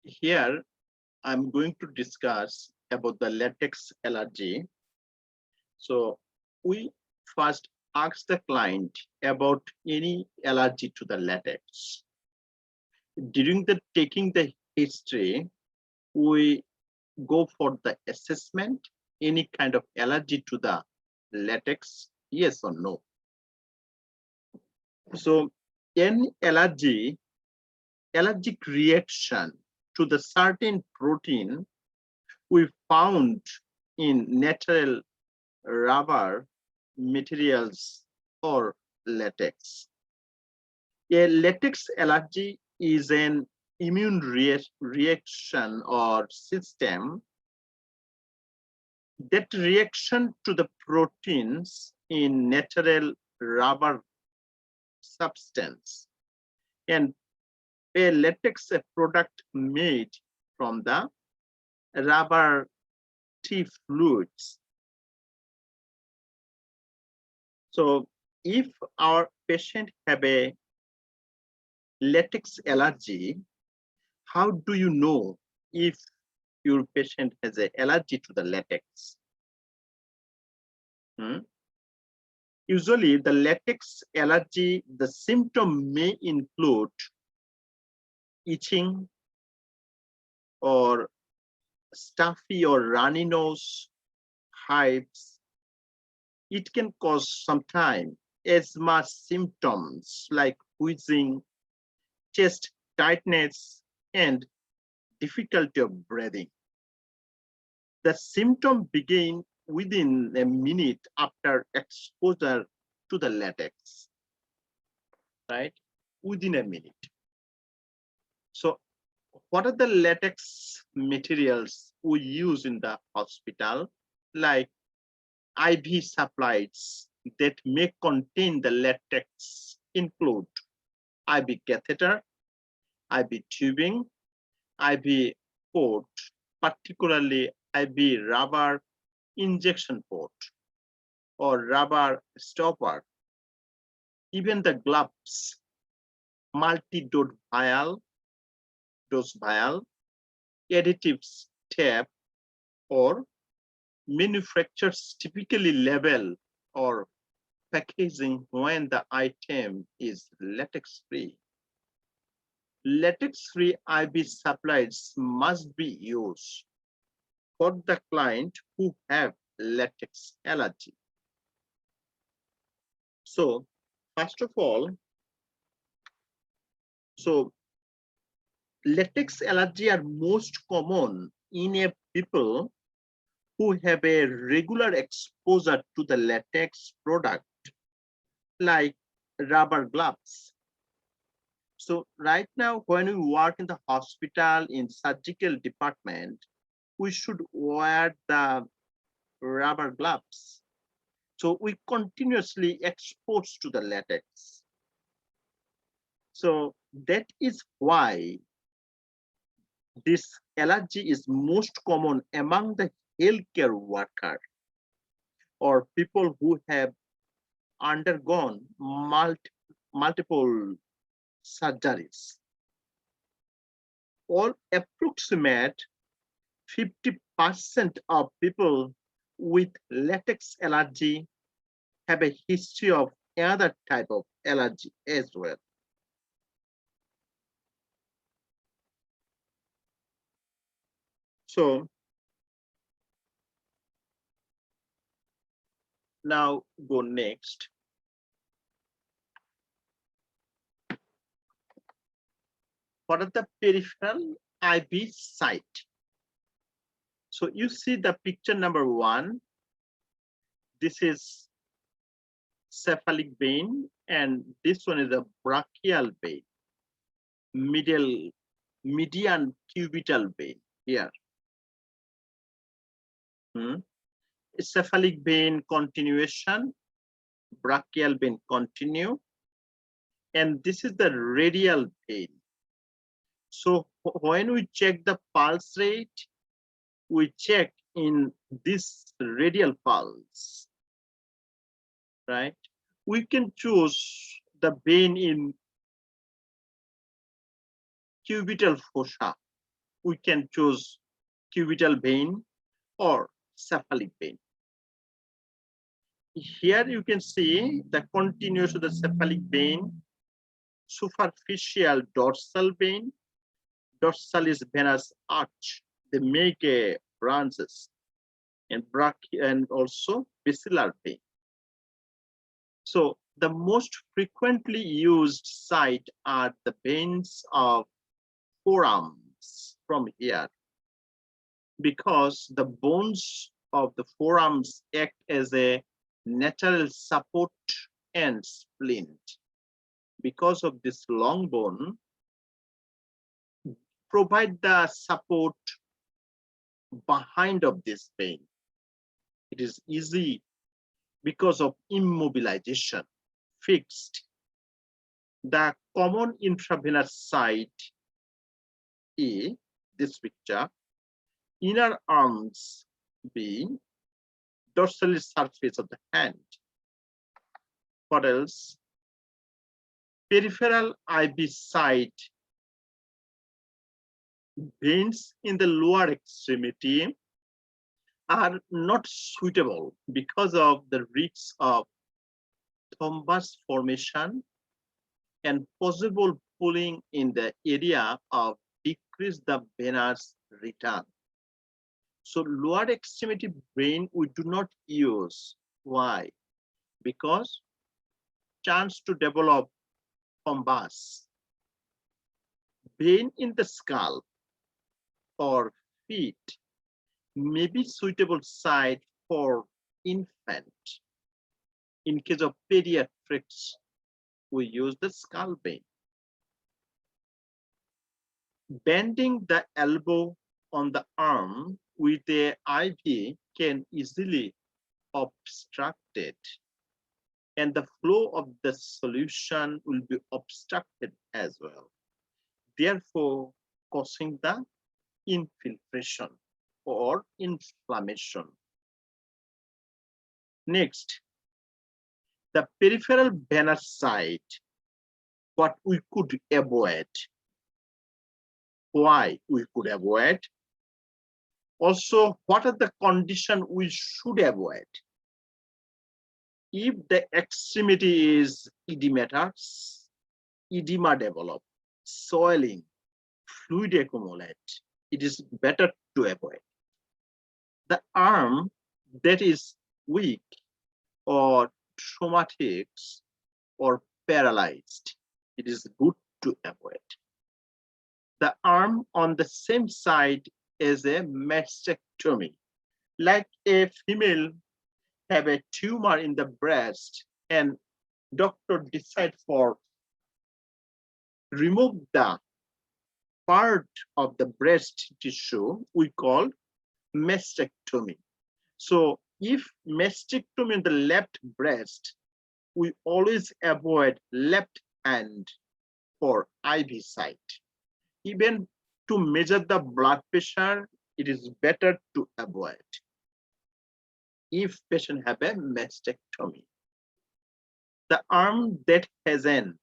Here, I'm going to discuss about the latex allergy. So we first ask the client about any allergy to the latex. During the taking the history, we go for the assessment, any kind of allergy to the latex, yes or no. So any allergic reaction to the certain protein we found in natural rubber materials or latex. A latex allergy is an immune reaction or system that reaction to the proteins in natural rubber substance, and a latex a product made from the rubber tip fluids. So if our patient have a latex allergy, how do you know if your patient has an allergy to the latex? Usually the latex allergy, the symptom may include itching or stuffy or runny nose, hives. It can cause sometimes asthma symptoms like wheezing, chest tightness, and difficulty of breathing. The symptom begin within a minute after exposure to the latex, right? Within a minute. So what are the latex materials we use in the hospital? Like IV supplies that may contain the latex include IV catheter, IV tubing, IV port, particularly IV rubber injection port or rubber stopper, even the gloves, multi-dose vial, additives tape, or manufacturers typically label or packaging when the item is latex-free. Latex-free IV supplies must be used for the client who have latex allergy. So, first of all, latex allergy are most common in a people who have a regular exposure to the latex product, like rubber gloves. So right now, when we work in the hospital, in surgical department, we should wear the rubber gloves. So we continuously exposed to the latex. So that is why this allergy is most common among the healthcare worker or people who have undergone multiple surgeries. All approximate 50% of people with latex allergy have a history of another type of allergy as well. So now go next. What are the peripheral IV site? So you see the picture number 1. This is cephalic vein, and this one is a brachial vein, median cubital vein here. Cephalic vein continuation, brachial vein continue, and this is the radial vein. So when we check the pulse rate, we check in this radial pulse, right? We can choose the vein in cubital fossa we can choose cubital vein or cephalic vein. Here you can see the continuous of the cephalic vein, superficial dorsal vein, dorsalis venous arch. They make branches and also basilar vein. So the most frequently used site are the veins of forearms from here, because the bones of the forearms act as a natural support and splint. Because of this long bone, provide the support behind of this vein. It is easy because of immobilization, fixed. The common intravenous site A, this picture, inner arms B, dorsal surface of the hand. What else? Peripheral IV site, veins in the lower extremity are not suitable because of the risk of thrombus formation and possible pulling in the area of decrease the venous return. So lower extremity vein we do not use. Why? Because chance to develop thrombus. Vein in the skull or feet may be suitable site for infant. In case of pediatrics, we use the skull vein. Bending the elbow on the arm with a IV can easily obstruct it, and the flow of the solution will be obstructed as well, therefore causing the infiltration or inflammation. Next, the peripheral venous site, what we could avoid. Why we could avoid? Also, what are the conditions we should avoid? If the extremity is edematous, edema develop, swelling, fluid accumulate, it is better to avoid. The arm that is weak or traumatic or paralyzed, it is good to avoid. The arm on the same side is a mastectomy, like a female have a tumor in the breast and doctor decide for remove the part of the breast tissue, we call mastectomy. So if mastectomy in the left breast, we always avoid left hand for IV site. Even to measure the blood pressure, it is better to avoid if patient have a mastectomy. The arm that has an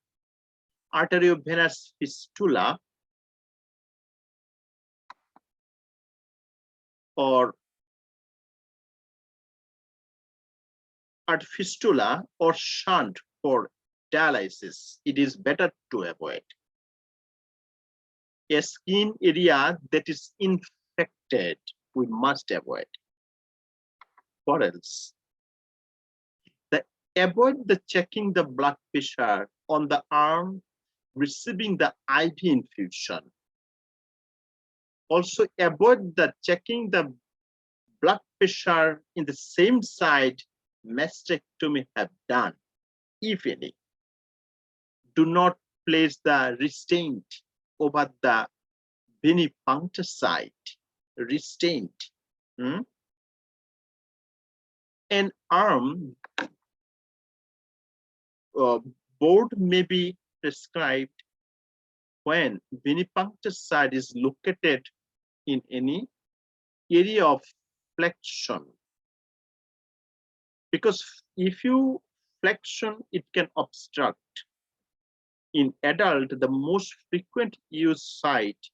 arteriovenous fistula or fistula or shunt for dialysis, it is better to avoid. A skin area that is infected, we must avoid. What else? Avoid the checking the blood pressure on the arm receiving the IV infusion. Also avoid the checking the blood pressure in the same side mastectomy have done, if any. Do not place the restraint over the venipuncture site, restraint. An arm board may be prescribed when venipuncture site is located in any area of flexion. Because if you flexion, it can obstruct. In adult, the most frequent use site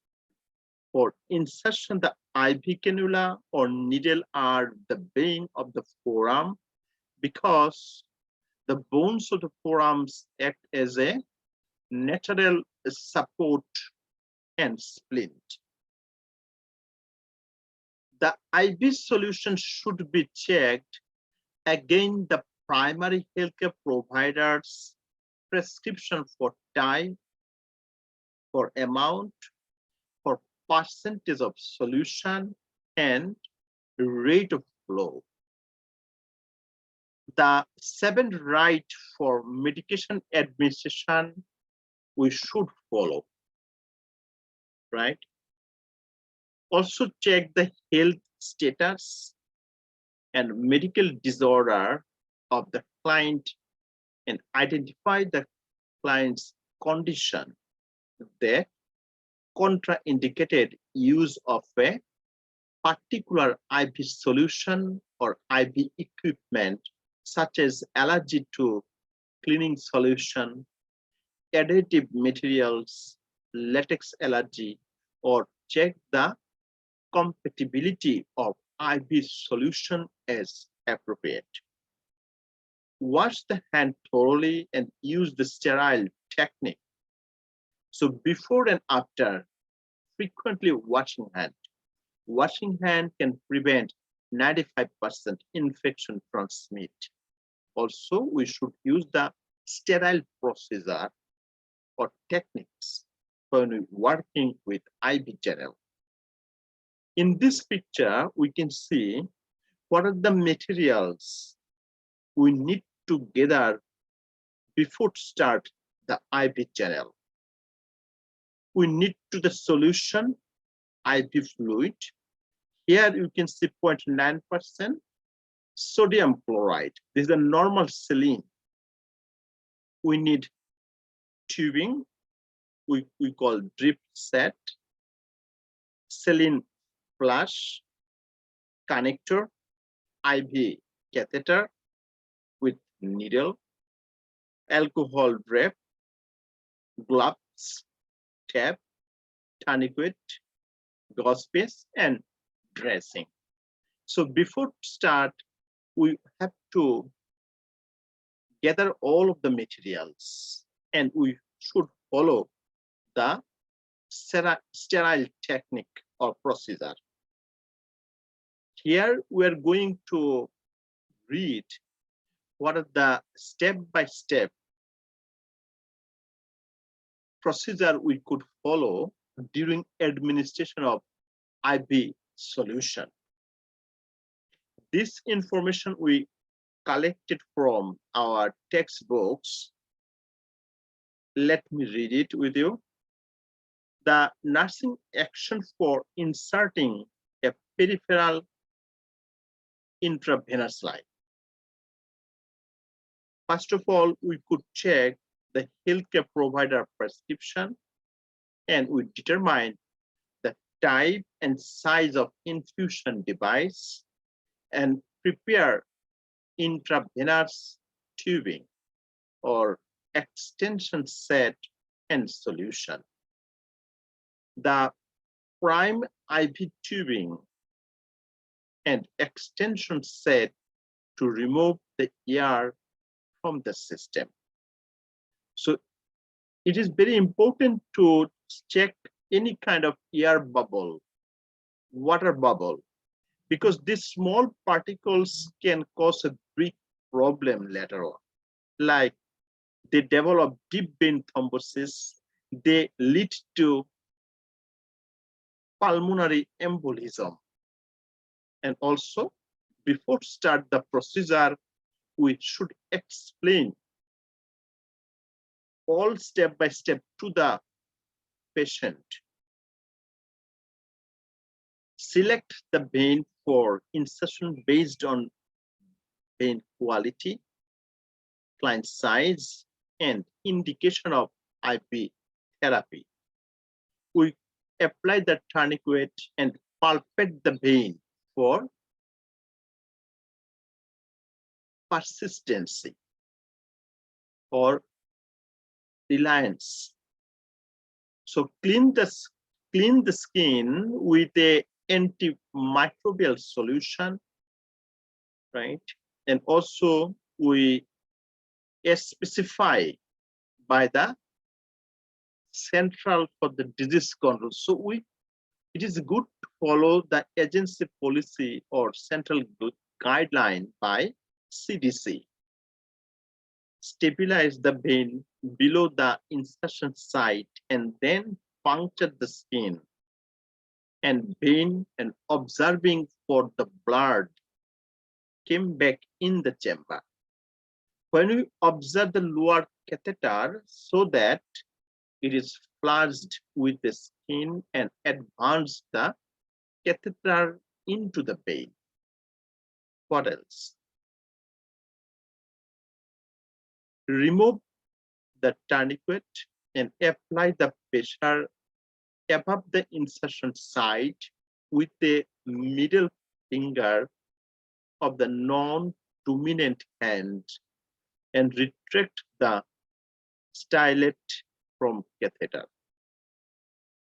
For insertion, the IV cannula or needle are the vein of the forearm because the bones of the forearms act as a natural support and splint. The IV solution should be checked against the primary healthcare provider's prescription for type, for amount, for percentage of solution, and rate of flow. The 7 right for medication administration we should follow, right? Also check the health status and medical disorder of the client and identify the client's condition that contraindicated use of a particular IV solution or IV equipment, such as allergy to cleaning solution, additive materials, latex allergy, or check the compatibility of IV solution as appropriate. Wash the hand thoroughly and use the sterile technique. So before and after, frequently washing hand. Washing hand can prevent 95% infection transmit. Also, we should use the sterile procedure or techniques when working with IV channel. In this picture, we can see what are the materials we need to gather before start the IV channel. We need to the solution, IV fluid. Here you can see 0.9% sodium chloride. This is a normal saline. We need tubing, we call drip set, saline flash, connector, IV catheter with needle, alcohol drape, gloves, tap, tourniquet, gauze paste, and dressing. So before start, we have to gather all of the materials and we should follow the sterile technique or procedure. Here we are going to read what are the step-by-step procedure we could follow during administration of IV solution. This information we collected from our textbooks. Let me read it with you. The nursing action for inserting a peripheral intravenous line. First of all, we could check the healthcare provider prescription and we determine the type and size of infusion device and prepare intravenous tubing or extension set and solution. The prime IV tubing and extension set to remove the air from the system. So it is very important to check any kind of air bubble, water bubble, because these small particles can cause a big problem later on. Like they develop deep vein thrombosis, they lead to pulmonary embolism. And also, before start the procedure, we should explain all step by step to the patient. Select the vein for insertion based on vein quality, client size, and indication of IV therapy. We apply the tourniquet and palpate the vein for persistency or reliance. So clean the clean the skin with a antimicrobial solution, right? And also we specify by the Central for the Disease Control. So it is good to follow the agency policy or central guideline by CDC. Stabilize the vein below the insertion site and then puncture the skin and vein and observing for the blood came back in the chamber. When we observe the lower catheter so that it is flushed with the skin and advance the catheter into the vein. What else? Remove the tourniquet and apply the pressure above the insertion site with the middle finger of the non-dominant hand and retract the stylet from catheter.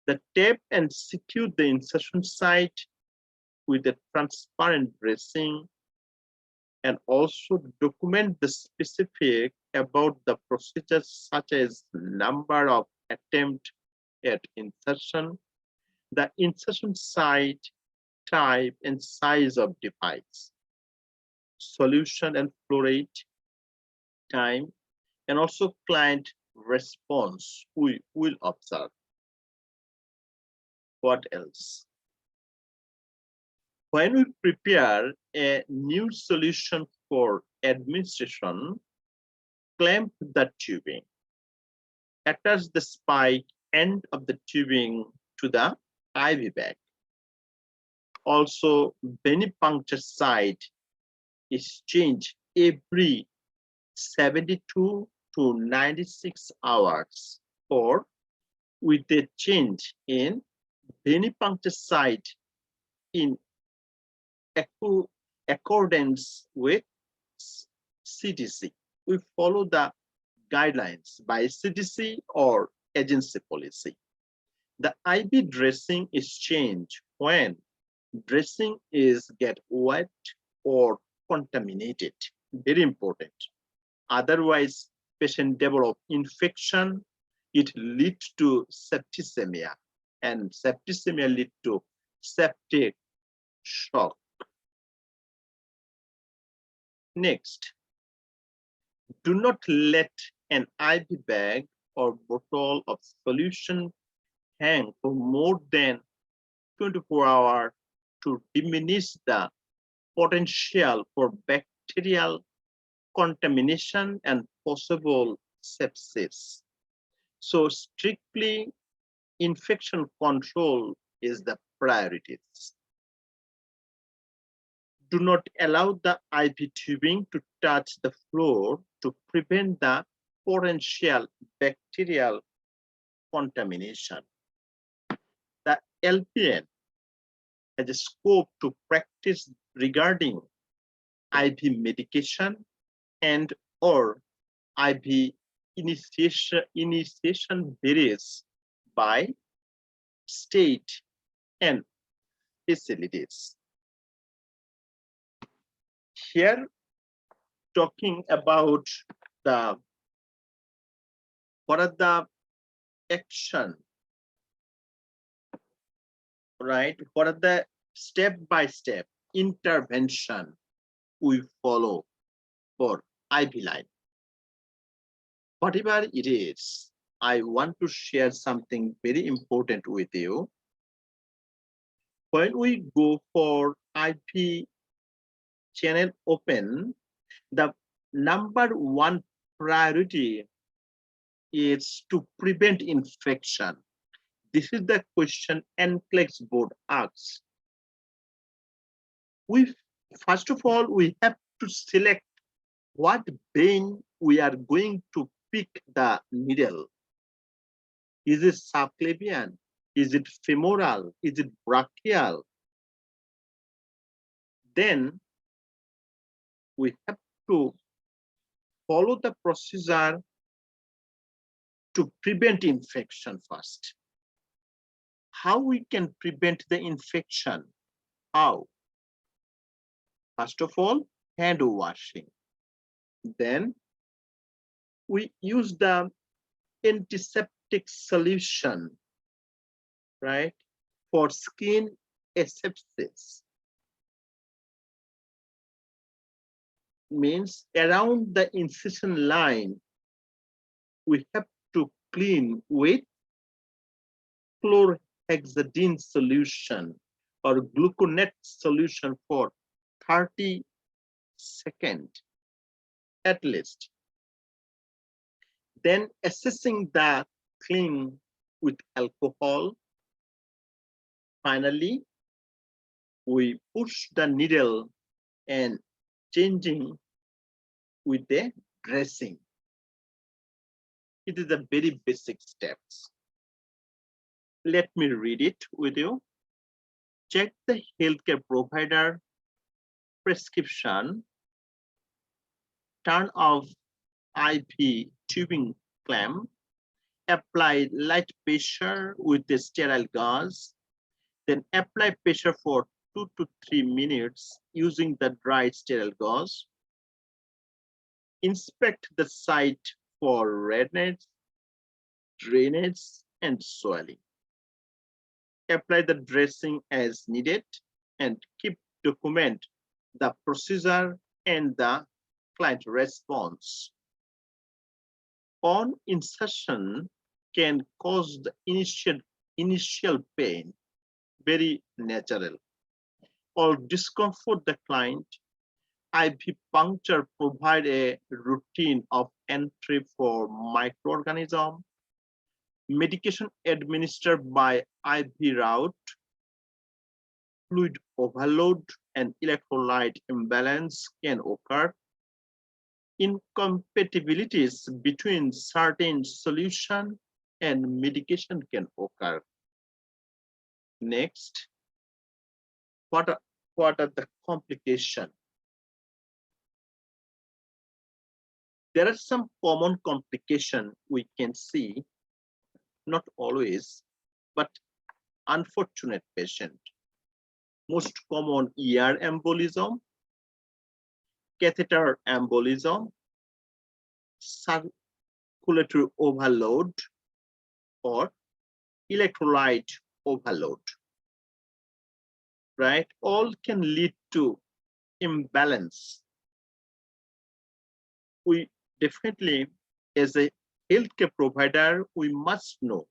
The tape and secure the insertion site with a transparent dressing and also document the specific about the procedures such as number of attempt at insertion, the insertion site, type and size of device, solution and flow rate, time, and also client response we will observe. What else? When we prepare a new solution for administration, clamp the tubing, attach the spike end of the tubing to the IV bag. Also, venipuncture site is changed every 72 to 96 hours or with a change in venipuncture site in accordance with CDC. We follow the guidelines by CDC or agency policy. The IV dressing is changed when dressing is get wet or contaminated. Very important. Otherwise, patient develop infection. It leads to septicemia, and septicemia lead to septic shock. Next, do not let an IV bag or bottle of solution hang for more than 24 hours to diminish the potential for bacterial contamination and possible sepsis. So strictly infection control is the priorities. Do not allow the IV tubing to touch the floor to prevent the potential bacterial contamination. The LPN has a scope to practice regarding IV medication and or IV initiation varies by state and facilities. Here, talking about what are the action, right? What are the step-by-step intervention we follow for IV line? Whatever it is, I want to share something very important with you. When we go for IV channel open, the number one priority is to prevent infection. This is the question NCLEX board asks. First of all, we have to select what vein we are going to pick the needle. Is it subclavian? Is it femoral? Is it brachial? Then we have to follow the procedure to prevent infection first. How we can prevent the infection? How? First of all, hand washing. Then we use the antiseptic solution, right, for skin asepsis. Means around the incision line, we have to clean with chlorhexidine solution or gluconate solution for 30 seconds at least. Then assessing the clean with alcohol. Finally, we push the needle and changing with the dressing. It is a very basic steps. Let me read it with you. Check the healthcare provider prescription. Turn off IV tubing clamp. Apply light pressure with the sterile gauze. Then apply pressure for 2 to 3 minutes using the dry sterile gauze. Inspect the site for redness, drainage, and swelling. Apply the dressing as needed and document the procedure and the client response. On insertion can cause the initial pain, very natural, or discomfort the client. IV puncture provide a routine of entry for microorganism. Medication administered by IV route, fluid overload and electrolyte imbalance can occur. Incompatibilities between certain solution and medication can occur. Next, what are the complications? There are some common complications we can see, not always, but unfortunate patient. Most common ER embolism, catheter embolism, circulatory overload, or electrolyte overload, right? All can lead to imbalance. We definitely, as a healthcare provider, we must know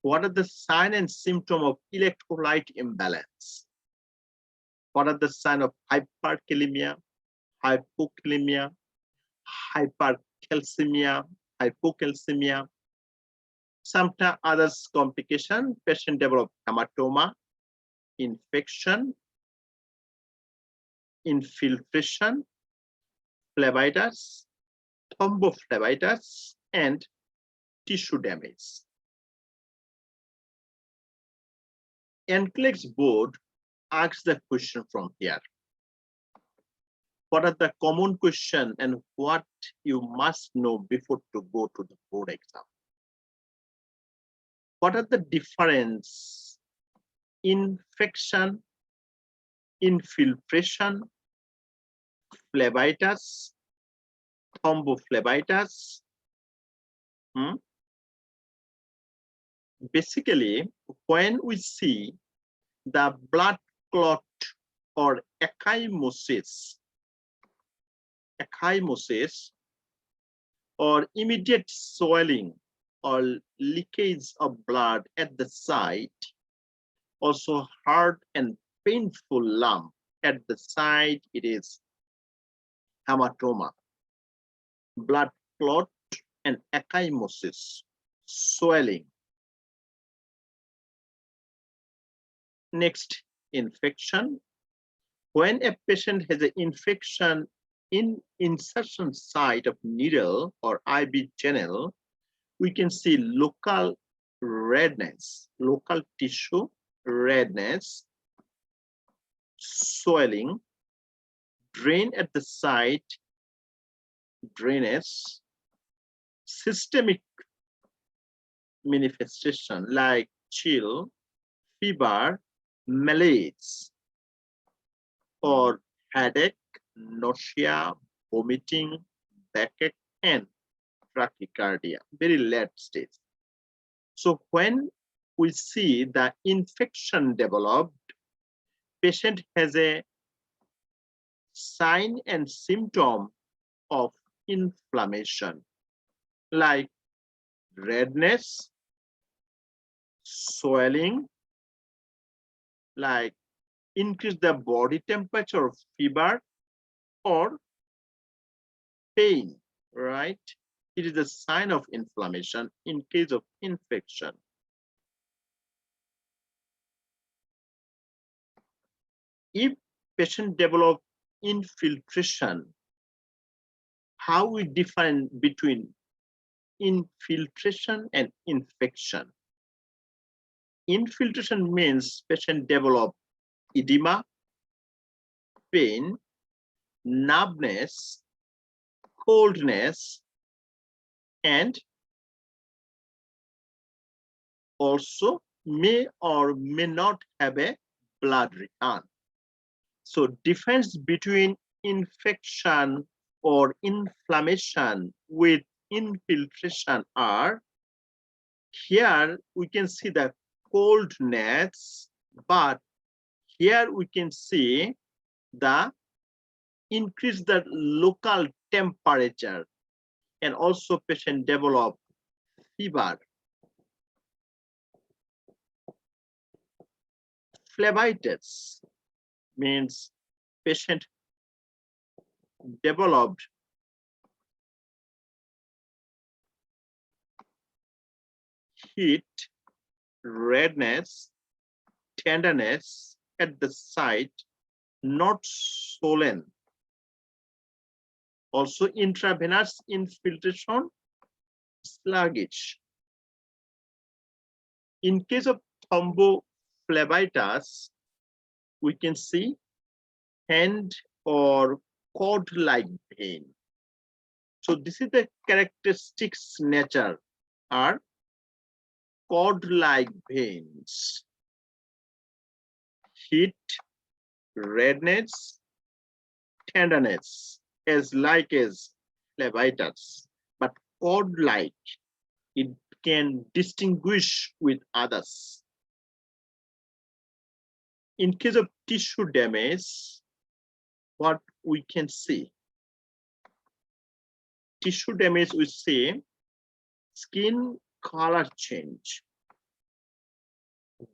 what are the signs and symptoms of electrolyte imbalance. What are the signs of hyperkalemia, hypokalemia, hypercalcemia, hypocalcemia? Sometimes others complication, patient develop hematoma, infection, infiltration, phlebitis, thrombophlebitis, and tissue damage. NCLEX board asks the question from here. What are the common questions and what you must know before to go to the board exam? What are the difference? Infection, infiltration, phlebitis, thrombophlebitis. Basically, when we see the blood clot or ecchymosis or immediate swelling or leakage of blood at the site, also hard and painful lump at the site, it is hematoma. Blood clot and ecchymosis, swelling. Next, infection. When a patient has an infection in insertion site of needle or IV channel, we can see local redness, local tissue redness, swelling, drain at the site, drainage, systemic manifestation like chill, fever, malaise, or headache, nausea, vomiting, backache, and tachycardia, very late stage. So when we see the infection developed, patient has a sign and symptom of inflammation like redness, swelling, like increase the body temperature, fever, or pain, right? It is a sign of inflammation in case of infection. If patient develop infiltration, how we define between infiltration and infection? Infiltration means patient develop edema, pain, numbness, coldness, and also may or may not have a blood return. So difference between infection or inflammation with infiltration are, here we can see the coldness, but here we can see the increase the local temperature, and also patient develop fever. Phlebitis means patient developed heat, redness, tenderness at the site, not swollen. Also intravenous infiltration, sluggish. In case of thrombophlebitis, we can see hand or cord-like vein. So this is the characteristics nature are cord-like veins. Heat, redness, tenderness, as like as phlebitis, but cord-like, it can distinguish with others. In case of tissue damage, what we can see? Tissue damage, we see skin color change,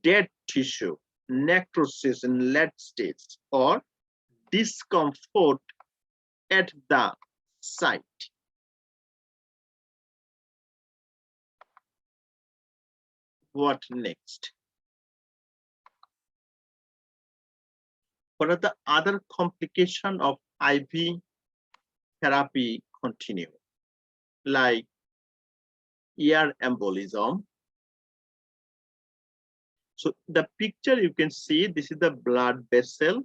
dead tissue, necrosis in late stage, or discomfort at the site. What next? What are the other complications of IV therapy continue? Like ear embolism. So the picture you can see, this is the blood vessel.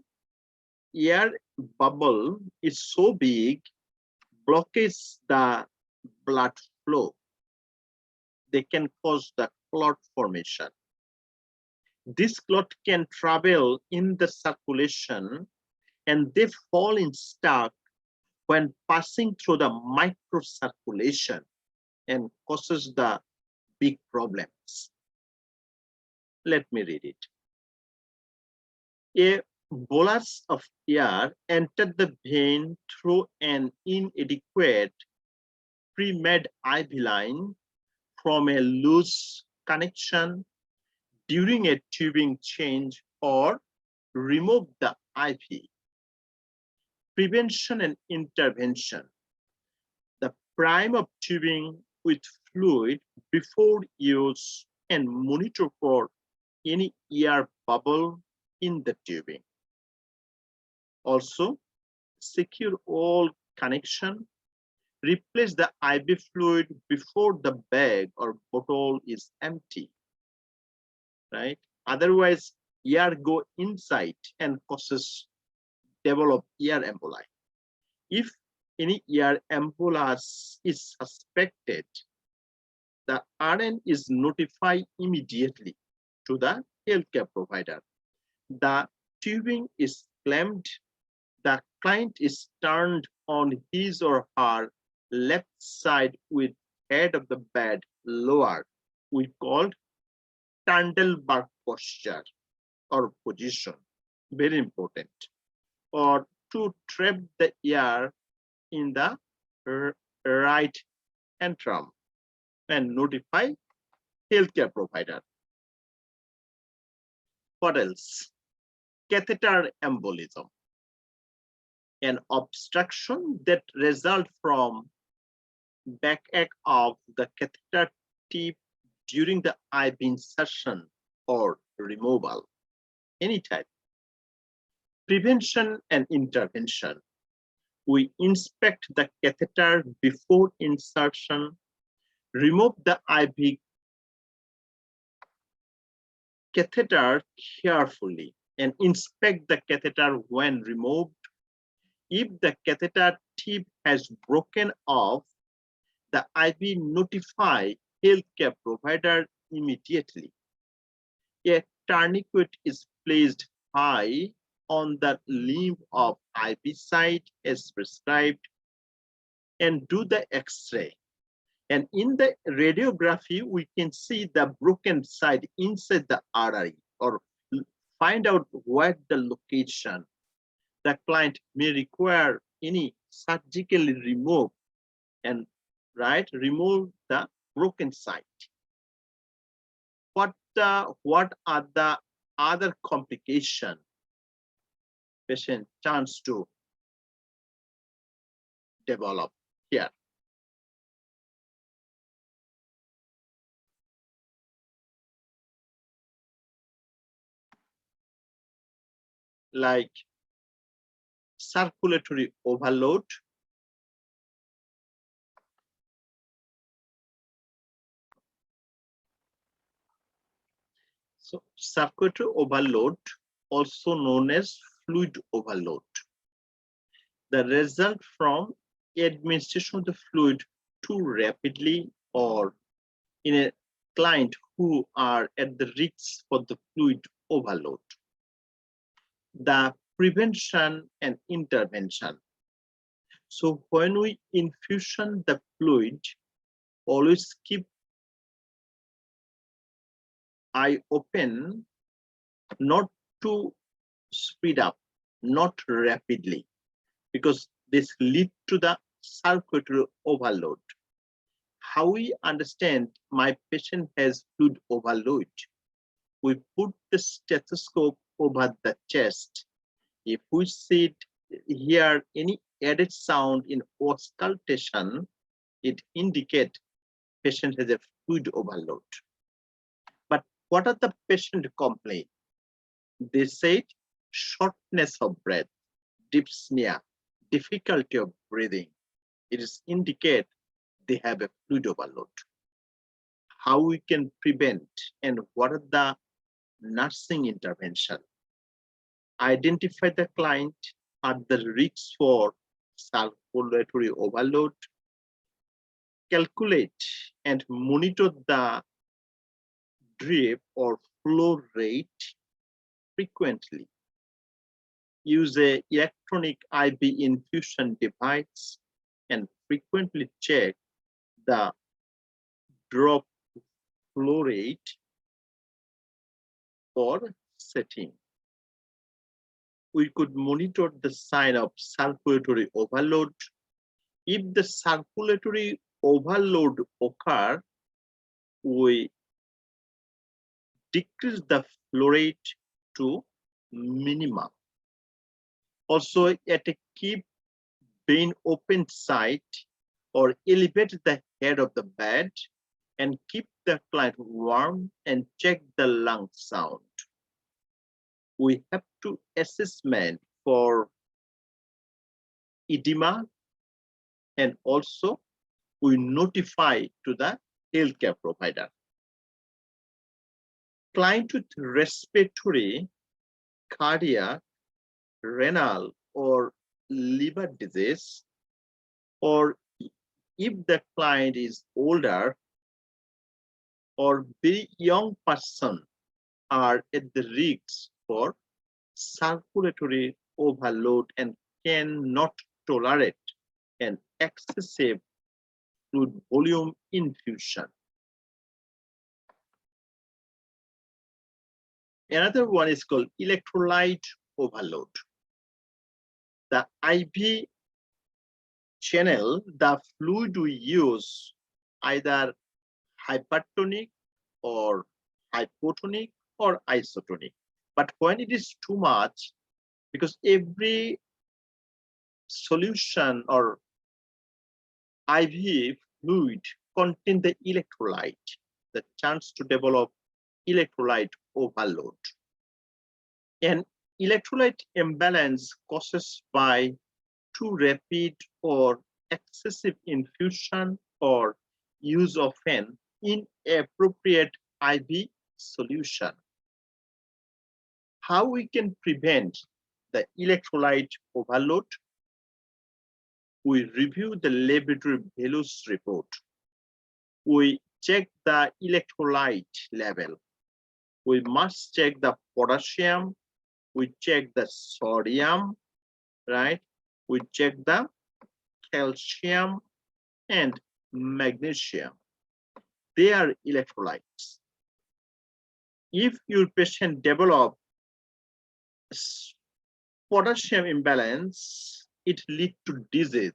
Ear bubble is so big, blockages the blood flow. They can cause the clot formation. This clot can travel in the circulation and they fall in stuck when passing through the microcirculation and causes the big problems. Let me read it. A bolus of air entered the vein through an inadequate pre-made IV line from a loose connection during a tubing change or remove the IV. Prevention and intervention. The prime of tubing with fluid before use and monitor for any air bubble in the tubing. Also, secure all connection. Replace the IV fluid before the bag or bottle is empty, right? Otherwise, air go inside and causes develop ear emboli. If any ear embolus is suspected, the RN is notified immediately to the healthcare provider. The tubing is clamped, the client is turned on his or her left side with head of the bed lower. We called Tandelberg posture or position, very important, or to trap the air in the right antrum and notify healthcare provider. What else? Catheter embolism, an obstruction that results from backache of the catheter tip during the IV insertion or removal, any type. Prevention and intervention. We inspect the catheter before insertion, remove the IV catheter carefully, and inspect the catheter when removed. If the catheter tip has broken off, the IV notify healthcare provider immediately. A tourniquet is placed high on the limb of IV site as prescribed, and do the X-ray. And in the radiography, we can see the broken side inside the artery, or find out where the location. The client may require any surgically remove and remove the broken side. What are the other complications patient chance to develop here? Like circulatory overload, so circulatory overload, also known as fluid overload, the result from administration of the fluid too rapidly or in a client who are at the risk for the fluid overload. The prevention and intervention. So when we infusion the fluid, always keep eye open, not to speed up, not rapidly, because this lead to the circulatory overload. How we understand my patient has fluid overload? We put the stethoscope over the chest. If we hear any added sound in auscultation, it indicates patient has a fluid overload. But what are the patient complaint? They said shortness of breath, dyspnea, difficulty of breathing. It is indicate they have a fluid overload. How we can prevent and what are the nursing intervention? Identify the client at the risk for circulatory overload, calculate and monitor the drip or flow rate frequently. Use an electronic IV infusion device and frequently check the drop flow rate for setting. We could monitor the sign of circulatory overload. If the circulatory overload occurs, we decrease the flow rate to minimum. Also, at a keep vein open site or elevate the head of the bed and keep the client warm and check the lung sound. We have to assessment for edema, and also we notify to the healthcare provider. Client with respiratory, cardiac, renal, or liver disease, or if the client is older or very young person are at the risk for circulatory overload and cannot tolerate an excessive fluid volume infusion. Another one is called electrolyte overload. The IV channel, the fluid we use either hypertonic or hypotonic or isotonic. But when it is too much, because every solution or IV fluid contain the electrolyte, the chance to develop electrolyte overload. An electrolyte imbalance causes by too rapid or excessive infusion or use of an inappropriate IV solution. How we can prevent the electrolyte overload? We review the laboratory Velus report. We check the electrolyte level. We must check the potassium. We check the sodium, right? We check the calcium and magnesium. They are electrolytes. If your patient develops potassium imbalance, it leads to disease.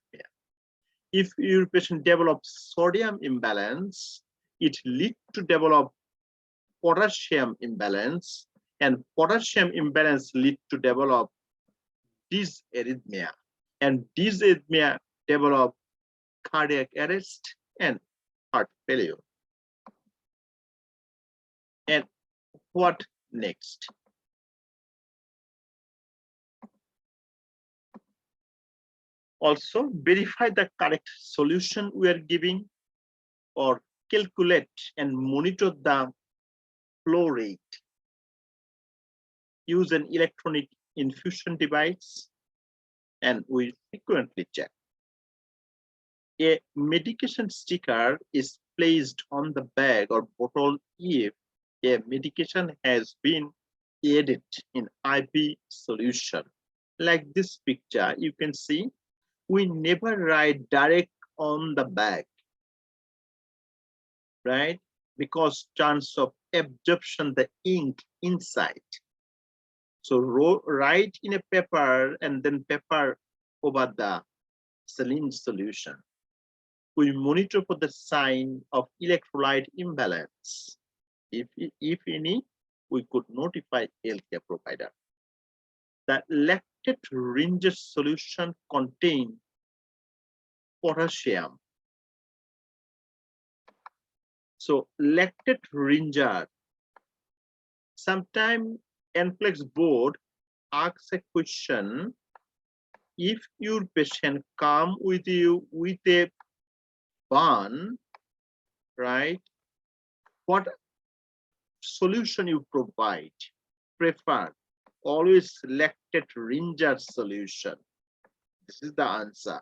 If your patient develops sodium imbalance, it leads to develop potassium imbalance, and potassium imbalance leads to develop dysarrhythmia, and dysarrhythmia develop cardiac arrest and heart failure. And what next? Also, verify the correct solution we are giving, or calculate and monitor the flow rate. Use an electronic infusion device, and we frequently check. A medication sticker is placed on the bag or bottle if a medication has been added in IV solution. Like this picture, you can see we never write direct on the bag, right? Because chance of absorption the ink inside. So write in a paper and then paper over the saline solution. We monitor for the sign of electrolyte imbalance. If any, we could notify healthcare provider. The lactate ringer solution contains potassium. So lactate ringer, sometimes NCLEX board asks a question: if your patient come with you with a burn, right? What solution you provide? Prefer always lactate ringer solution. This is the answer.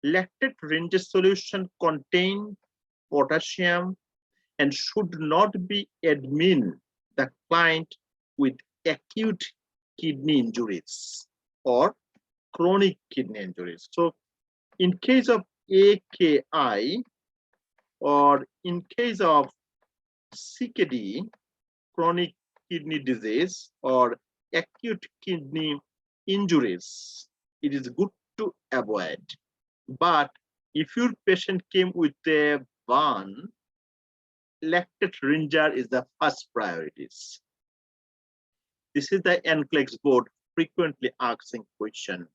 Lactate ringer solution contain potassium and should not be admin the client with acute kidney injuries or chronic kidney injuries. So in case of AKI or in case of CKD, chronic kidney disease or acute kidney injuries, it is good to avoid. But if your patient came with a burn, lactate ringer is the first priorities. This is the NCLEX board frequently asking question.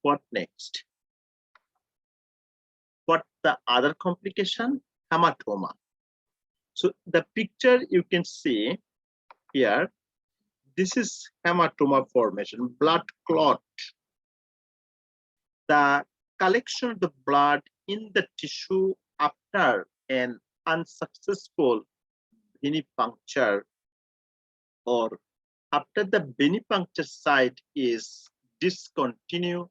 What next? What the other complication? Hematoma. So the picture you can see here, this is hematoma formation, blood clot. The collection of the blood in the tissue after an unsuccessful venipuncture or after the venipuncture site is discontinued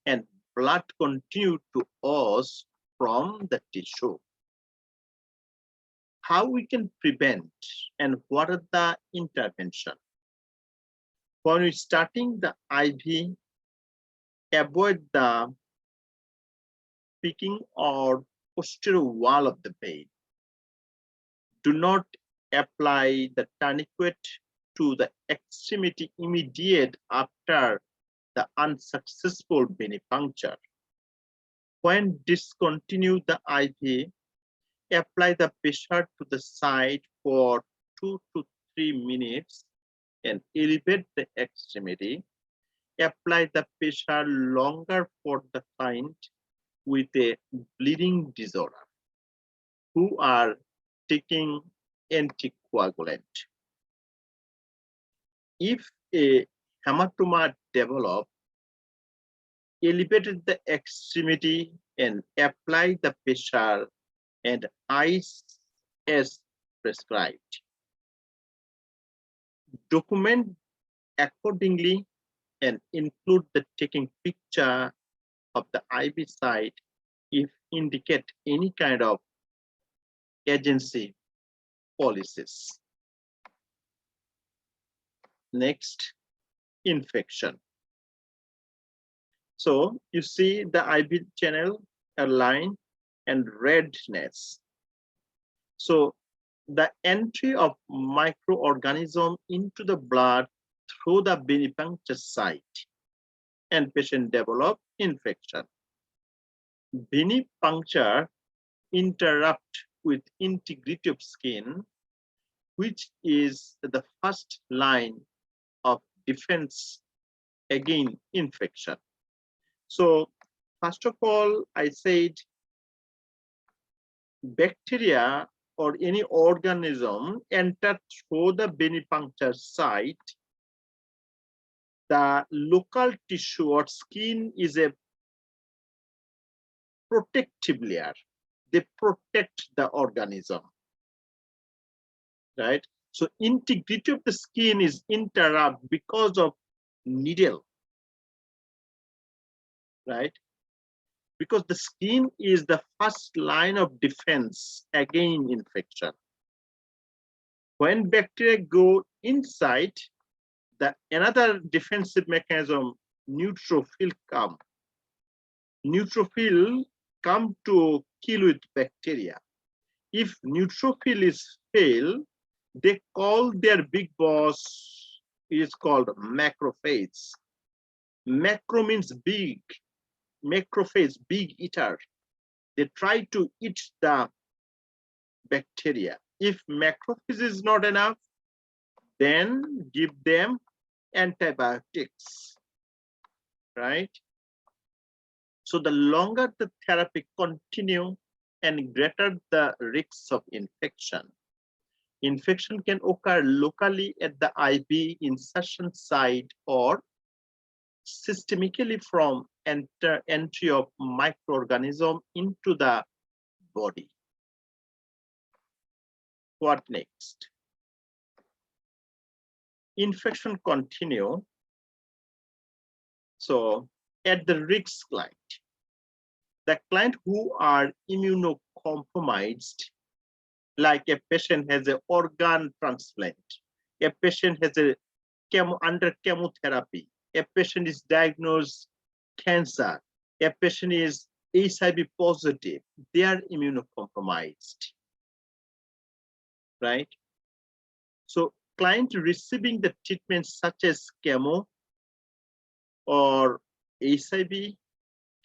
and blood continue to ooze from the tissue. How we can prevent and what are the intervention? When we're starting the IV, avoid the peaking or posterior wall of the vein. Do not apply the tourniquet to the extremity immediate after the unsuccessful venipuncture. When discontinue the IV, apply the pressure to the side for 2 to 3 minutes and elevate the extremity. Apply the pressure longer for the client with a bleeding disorder who are taking anticoagulant. If a hematoma develops, elevate the extremity and apply the pressure and ice as prescribed. Document accordingly and include the taking picture of the IV site if indicate any kind of agency policies. Next, infection. So you see the IV channel, a line and redness. So the entry of microorganism into the blood through the venipuncture site and patient develop infection. Venipuncture interrupt with integrity of skin, which is the first line of defense against infection. So first of all, I said bacteria or any organism enter through the venipuncture site. The local tissue or skin is a protective layer. They protect the organism, right? So integrity of the skin is interrupted because of needle, right? Because the skin is the first line of defense against infection. When bacteria go inside, the another defensive mechanism, neutrophil come. Neutrophil come to kill with bacteria. If neutrophil is fail, they call their big boss is called macrophage. Macro means big. Macrophage, big eater. They try to eat the bacteria. If macrophage is not enough, then give them antibiotics, right? So the longer the therapy continue and greater the risks of infection. Infection can occur locally at the IV insertion site or systemically from entry of microorganism into the body. What next? Infection continue. So at the risk client, the client who are immunocompromised, like a patient has an organ transplant, a patient has a under chemotherapy, a patient is diagnosed cancer, a patient is HIV positive, they are immunocompromised, right? So client receiving the treatment such as chemo or HIV,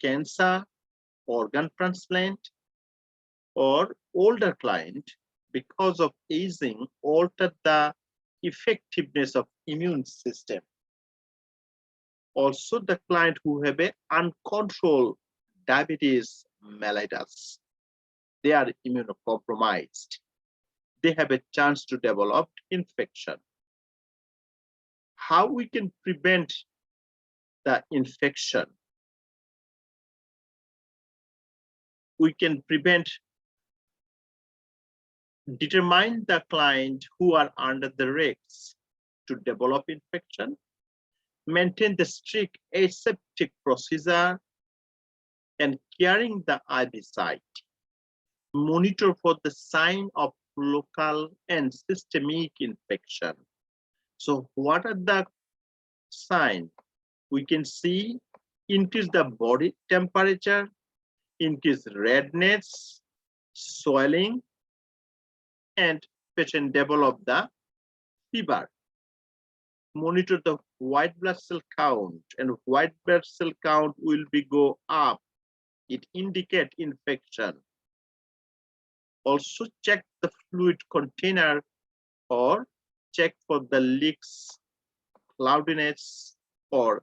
cancer, organ transplant, or older client, because of aging, altered the effectiveness of immune system. Also, the client who have a uncontrolled diabetes mellitus, they are immunocompromised. They have a chance to develop infection. How we can prevent the infection? We can determine the client who are under the risks to develop infection, maintain the strict aseptic procedure, and caring the IV site. Monitor for the sign of local and systemic infection. So what are the signs? We can see increase the body temperature, increase redness, swelling, and patient develop the fever. Monitor the white blood cell count, and white blood cell count will be go up. It indicate infection. Also check the fluid container or check for the leaks, cloudiness, or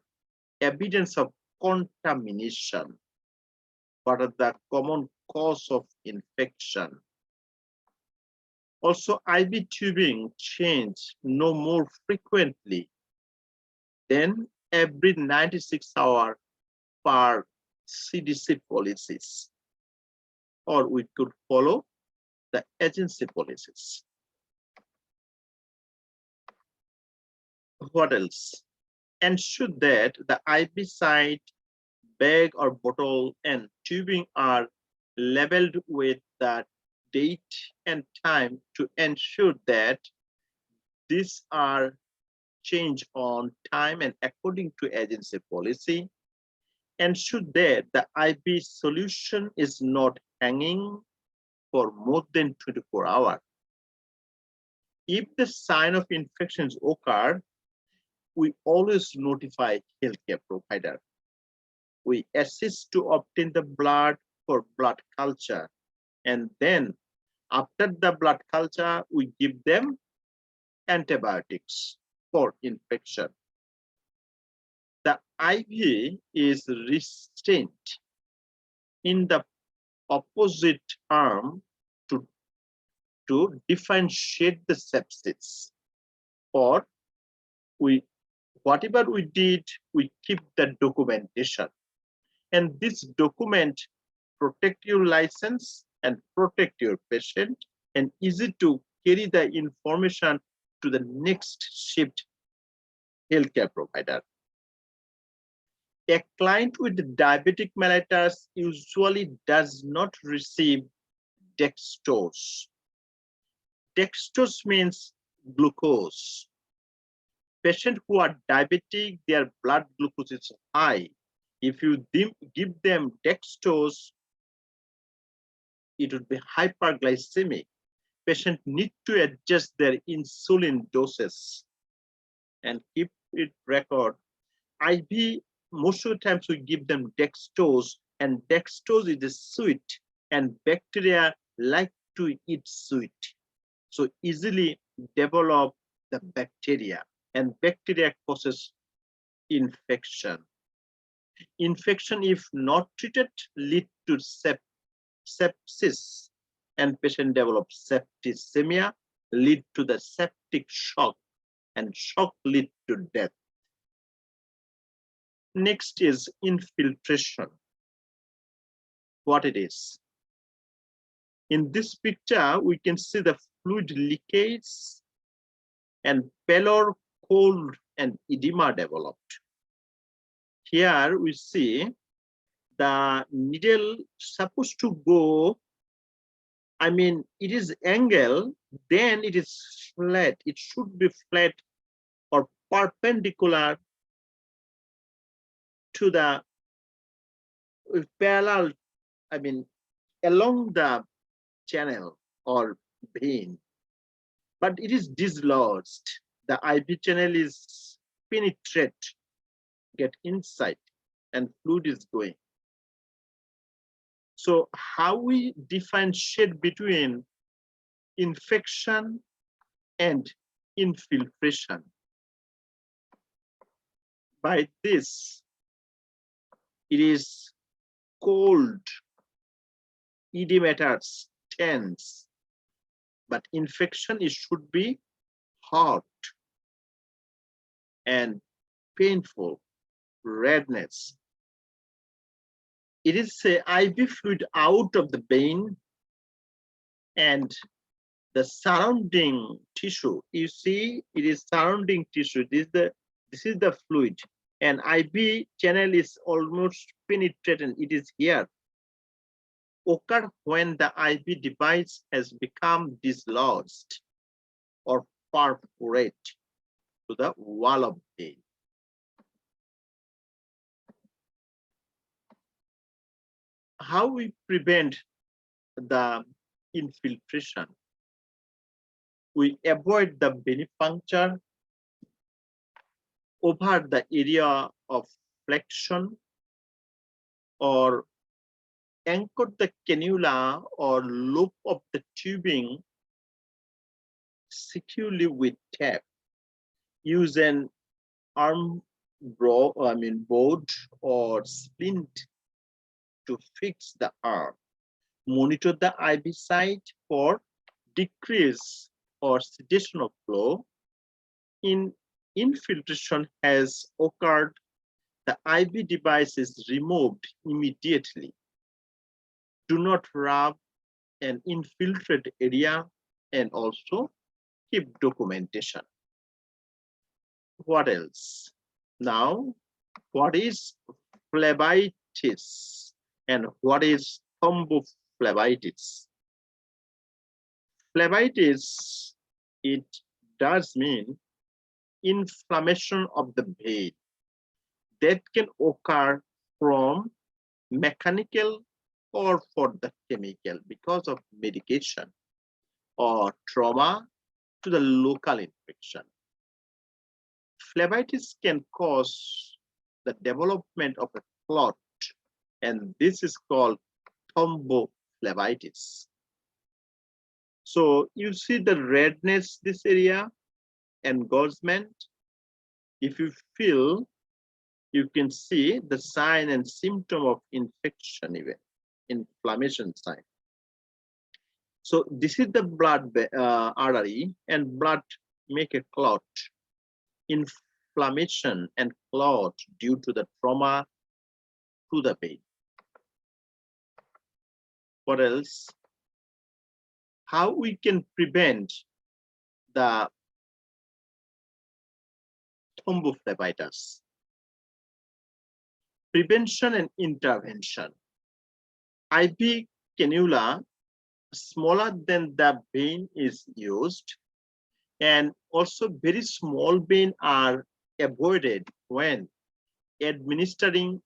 evidence of contamination. What are the common cause of infection? Also, IV tubing change no more frequently than every 96 hours per CDC policies, or we could follow the agency policies. What else? Ensure that the IV site, bag or bottle and tubing are labeled with the date and time to ensure that these are changed on time and according to agency policy. Ensure that the IV solution is not hanging for more than 24 hours. If the sign of infections occur, we always notify healthcare provider. We assist to obtain the blood for blood culture, and then after the blood culture, we give them antibiotics for infection. The IV is restrained in the opposite arm to differentiate the sepsis, or whatever we did, we keep the documentation. And this document protect your license and protect your patient, and easy to carry the information to the next shift healthcare provider. A client with diabetic mellitus usually does not receive dextrose. Dextrose means glucose. Patients who are diabetic, their blood glucose is high. If you give them dextrose, it would be hyperglycemic. Patients need to adjust their insulin doses and keep it record. IV, most of the times we give them dextrose, and dextrose is a sweet, and bacteria like to eat sweet. So easily develop the bacteria, and bacteria causes infection. Infection, if not treated, lead to sepsis, and patient develops septicemia, lead to the septic shock, and shock lead to death. Next is infiltration. What it is? In this picture, we can see the fluid leakage and pallor, cold, and edema developed. Here we see the needle supposed to go, I mean, it is angle, then it is flat. It should be flat or perpendicular to the parallel, I mean, along the channel or vein, but it is dislodged. The IV channel is penetrate, get inside, and fluid is going. So how we differentiate between infection and infiltration? By this, it is cold, edematous, tense, but infection, it should be hot and painful, redness. It is a IV fluid out of the vein, and the surrounding tissue, you see, it is surrounding tissue. This is the fluid, and IV channel is almost penetrating. It is here. occur when the IV device has become dislodged or perforate to the wall of vein. How we prevent the infiltration? We avoid the venipuncture over the area of flexion, or anchor the cannula or loop of the tubing securely with tape. Use an board or splint to fix the arm. Monitor the IV site for decrease or cessation of flow. In infiltration has occurred, the IV device is removed immediately. Do not rub an infiltrate area, and also keep documentation. What else? Now, what is phlebitis and what is thrombophlebitis? Phlebitis, it does mean inflammation of the vein that can occur from mechanical or for the chemical because of medication or trauma to the local infection. Phlebitis can cause the development of a clot, and this is called thrombophlebitis. So you see the redness this area, engorgement. If you feel, you can see the sign and symptom of infection, even inflammation sign. So this is the blood artery, and blood make a clot. Inflammation and clot due to the trauma to the vein. What else? How we can prevent the thrombophlebitis? Prevention and intervention. IV cannula smaller than the vein is used, and also very small vein are avoided when administering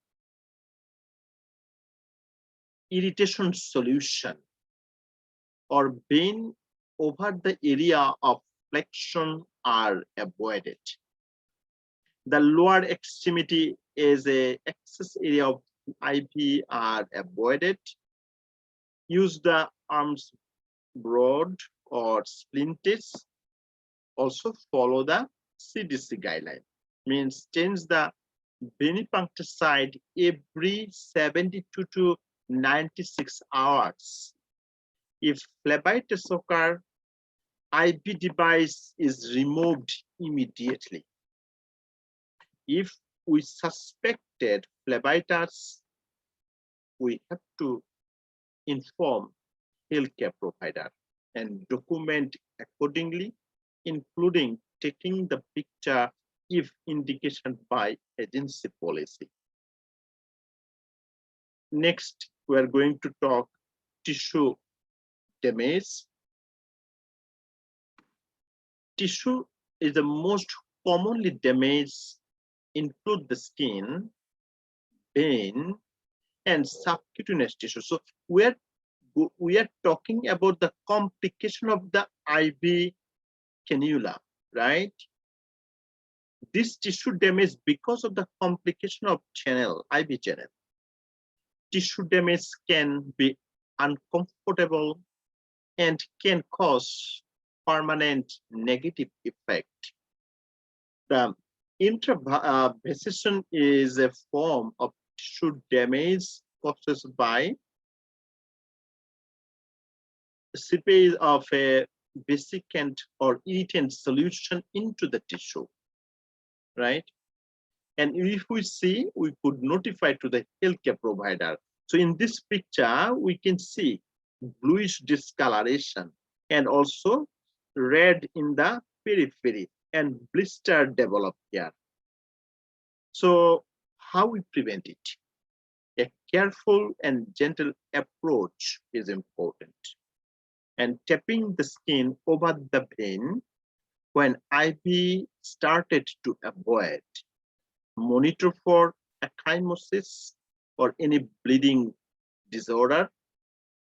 irritation solution, or vein over the area of flexion are avoided. The lower extremity is a excess area of IV are avoided. Use the arms broad or splints. Also follow the CDC guideline. Means change the venipuncture site every 72 to 96 hours. If phlebitis occur, IV device is removed immediately. If we suspected phlebitis, we have to inform healthcare provider and document accordingly, including taking the picture if indication by agency policy. Next, we are going to talk tissue damage. Tissue is the most commonly damaged, include the skin, vein, and subcutaneous tissue. So we are talking about the complication of the IV cannula, right? This tissue damage because of the complication of channel, IV channel. Tissue damage can be uncomfortable and can cause permanent negative effect. The intravasation is a form of tissue damage caused by seepage of a vesicant or irritant solution into the tissue, right? And if we see, we could notify to the healthcare provider. So in this picture, we can see bluish discoloration and also red in the periphery and blister develop here. So how we prevent it? A careful and gentle approach is important. And tapping the skin over the vein when IV started to avoid. Monitor for ecchymosis or any bleeding disorder,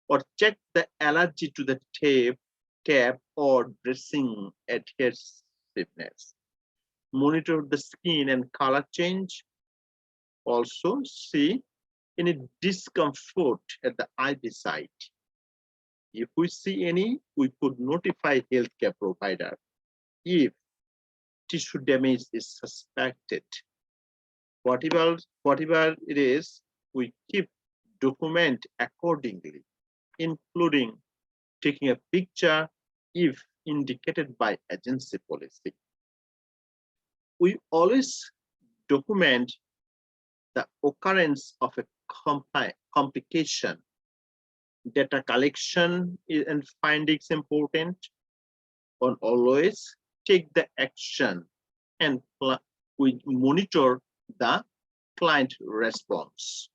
or check the allergy to the tab or dressing adhesiveness. Monitor the skin and color change. Also see any discomfort at the IV site. If we see any, we could notify healthcare provider if tissue damage is suspected. Whatever it is, we keep document accordingly, including taking a picture if indicated by agency policy. We always document the occurrence of a complication. Data collection and findings important. On always take the action and we monitor the client response.